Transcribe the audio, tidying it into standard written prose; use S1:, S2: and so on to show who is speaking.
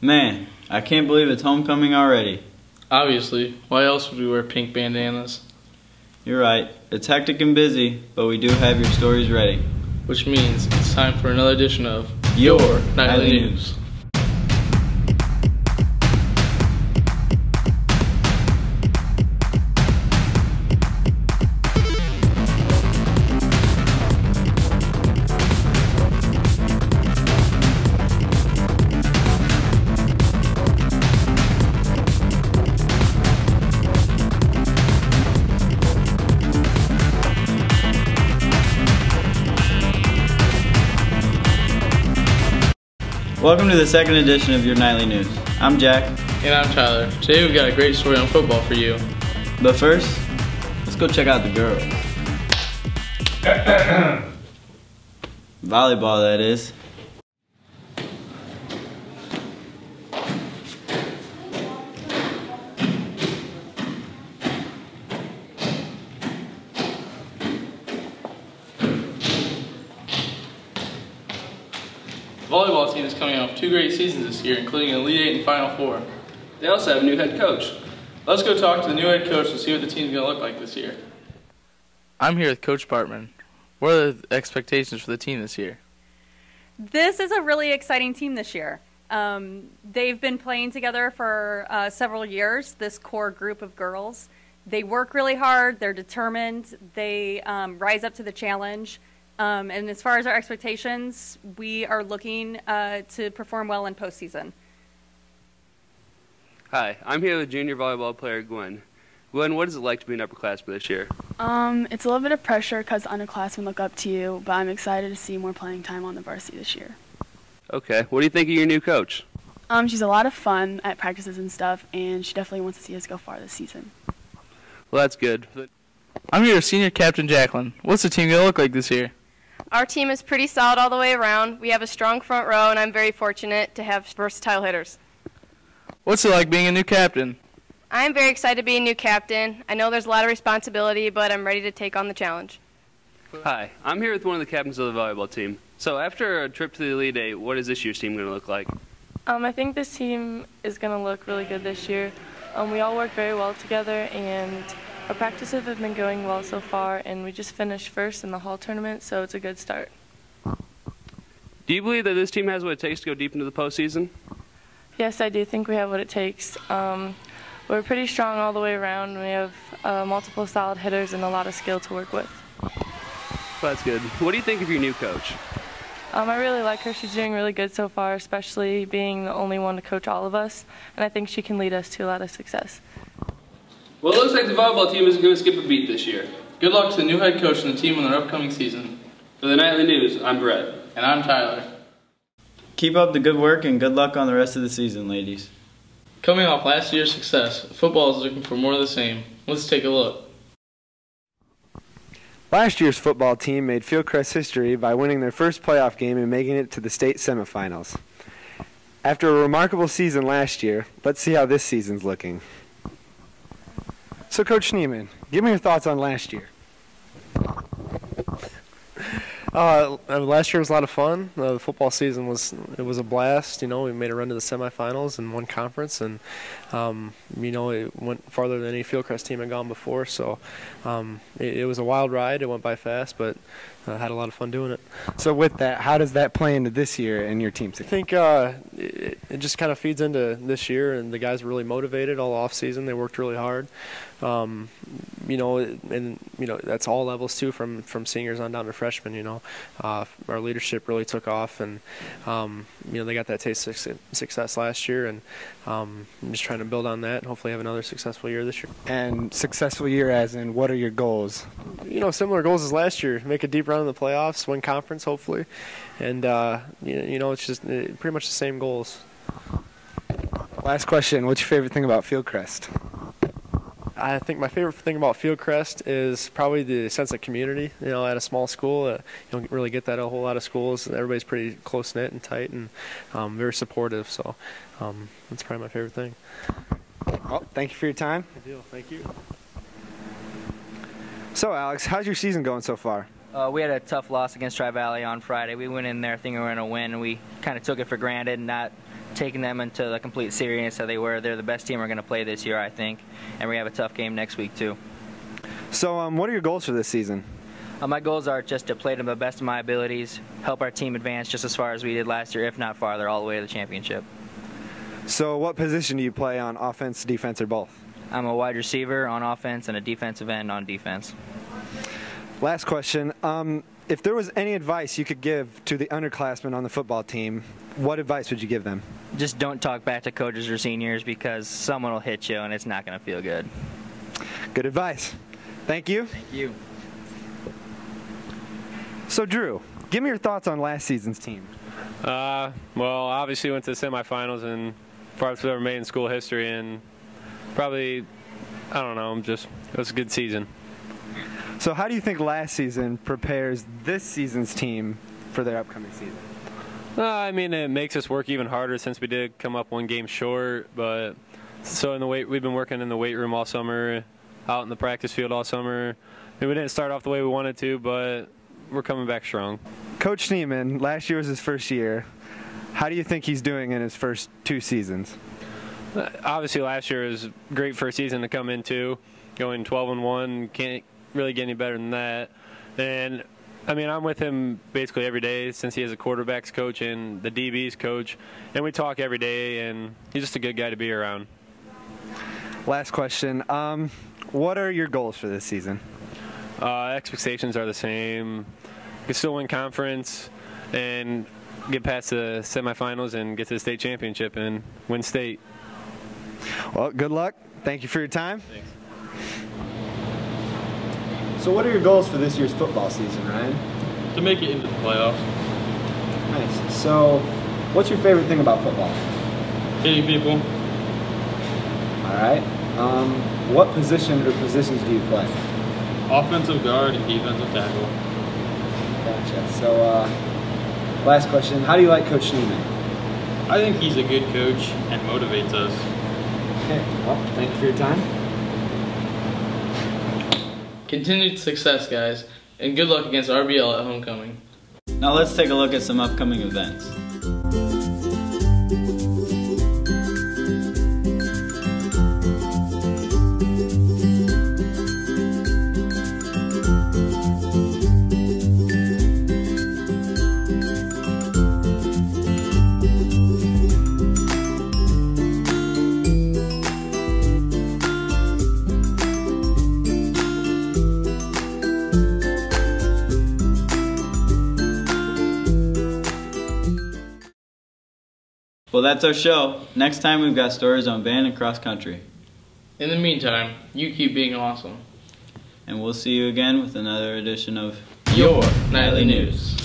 S1: Man, I can't believe it's homecoming already.
S2: Obviously. Why else would we wear pink bandanas?
S1: You're right. It's hectic and busy, but we do have your stories ready.
S2: Which means it's time for another edition of
S1: Your
S2: Nightly News.
S1: Welcome to the second edition of your Nightly News. I'm Jack.
S2: And I'm Tyler. Today we've got a great story on football for you.
S1: But first, let's go check out the girls. Volleyball, that is.
S2: The volleyball team is coming off 2 great seasons this year, including an Elite 8 and Final Four. They also have a new head coach. Let's go talk to the new head coach and see what the team's going to look like this year. I'm here with Coach Bartman. What are the expectations for the team this year?
S3: This is a really exciting team this year. They've been playing together for several years, this core group of girls. They work really hard, they're determined, they rise up to the challenge. And as far as our expectations, we are looking to perform well in postseason.
S4: Hi, I'm here with junior volleyball player Gwen. Gwen, what is it like to be an upperclassman this year?
S5: It's a little bit of pressure because underclassmen look up to you, but I'm excited to see more playing time on the varsity this year.
S4: Okay, what do you think of your new coach?
S5: She's a lot of fun at practices and stuff, and she definitely wants to see us go far this season.
S4: Well, that's good.
S2: I'm here with senior captain Jacqueline. What's the team going to look like this year?
S6: Our team is pretty solid all the way around. We have a strong front row, and I'm very fortunate to have versatile hitters.
S2: What's it like being a new captain?
S6: I'm very excited to be a new captain. I know there's a lot of responsibility, but I'm ready to take on the challenge.
S4: Hi, I'm here with one of the captains of the volleyball team. So after a trip to the Elite 8, what is this year's team going to look like?
S7: I think this team is going to look really good this year. We all work very well together, and our practices have been going well so far, and we just finished first in the hall tournament, so it's a good start.
S4: Do you believe that this team has what it takes to go deep into the postseason?
S7: Yes, I do think we have what it takes. We're pretty strong all the way around. We have multiple solid hitters and a lot of skill to work with.
S4: Well, that's good. What do you think of your new coach?
S7: I really like her. She's doing really good so far, especially being the only one to coach all of us, and I think she can lead us to a lot of success.
S2: Well, it looks like the volleyball team isn't going to skip a beat this year. Good luck to the new head coach and the team on their upcoming season.
S4: For the Nightly News, I'm Brett.
S2: And I'm Tyler.
S1: Keep up the good work and good luck on the rest of the season, ladies.
S2: Coming off last year's success, football is looking for more of the same. Let's take a look.
S8: Last year's football team made Fieldcrest history by winning their first playoff game and making it to the state semifinals. After a remarkable season last year, let's see how this season's looking. So, Coach Schneeman, give me your thoughts on last year.
S9: Last year was a lot of fun. The football season was a blast. You know, we made a run to the semifinals and won conference, and it went farther than any Fieldcrest team had gone before. So it was a wild ride. It went by fast, but had a lot of fun doing it.
S8: So with that, how does that play into this year and your team success?
S9: I think it just kind of feeds into this year, and the guys were really motivated all off season. They worked really hard. That's all levels too, from seniors on down to freshmen. Our leadership really took off, and they got that taste of success last year, and I'm just trying to build on that and hopefully have another successful year this year.
S8: And successful year as in, what are your goals?
S9: Similar goals as last year. Make a deep run in the playoffs, win conference hopefully, and it's just pretty much the same goals.
S8: Last question, what's your favorite thing about Fieldcrest?
S9: I think my favorite thing about Fieldcrest is probably the sense of community. At a small school, you don't really get that at a whole lot of schools. Everybody's pretty close-knit and tight and very supportive. So that's probably my favorite thing.
S8: Well, thank you for your time.
S9: Good deal. Thank you.
S8: So, Alex, how's your season going so far?
S10: We had a tough loss against Tri-Valley on Friday. We went in there thinking we were going to win, and we kind of took it for granted and not taking them into the complete seriousness that they were. They're the best team we're going to play this year, I think, and we have a tough game next week too.
S8: So what are your goals for this season?
S10: My goals are just to play to the best of my abilities, help our team advance just as far as we did last year, if not farther, all the way to the championship.
S8: So what position do you play on offense, defense, or both?
S10: I'm a wide receiver on offense and a defensive end on defense.
S8: Last question. If there was any advice you could give to the underclassmen on the football team, what advice would you give them?
S10: Just don't talk back to coaches or seniors because someone will hit you and it's not going to feel good.
S8: Good advice. Thank you.
S10: Thank you.
S8: So Drew, give me your thoughts on last season's team.
S11: Well, obviously went to the semifinals and farthest ever made in school history, and probably, I don't know, it was a good season.
S8: So how do you think last season prepares this season's team for their upcoming season?
S11: I mean, it makes us work even harder since we did come up one game short. But so we've been working in the weight room all summer, out in the practice field all summer. We didn't start off the way we wanted to, but we're coming back strong.
S8: Coach Schneeman, last year was his first year. How do you think he's doing in his first 2 seasons?
S11: Obviously, last year was a great first season to come into, going 12-1. Can't really get any better than that. And I mean, I'm with him basically every day since he has a quarterbacks coach and the DBs coach, and we talk every day, and he's just a good guy to be around.
S8: Last question. What are your goals for this season?
S11: Expectations are the same. We can still win conference and get past the semifinals and get to the state championship and win state.
S8: Well, good luck. Thank you for your time.
S11: Thanks.
S8: So what are your goals for this year's football season, Ryan?
S2: To make it into the playoffs.
S8: Nice. So what's your favorite thing about football?
S2: Hitting people.
S8: All right. What position or positions do you play?
S2: Offensive guard and defensive tackle.
S8: Gotcha. So last question. How do you like Coach Schneeman?
S2: I think he's a good coach and motivates us.
S8: Okay. Well, thank you for your time.
S2: Continued success, guys, and good luck against RBL at homecoming.
S1: Now let's take a look at some upcoming events. Well, that's our show. Next time we've got stories on band and cross country.
S2: In the meantime, you keep being awesome.
S1: And we'll see you again with another edition of
S2: Your Nightly News.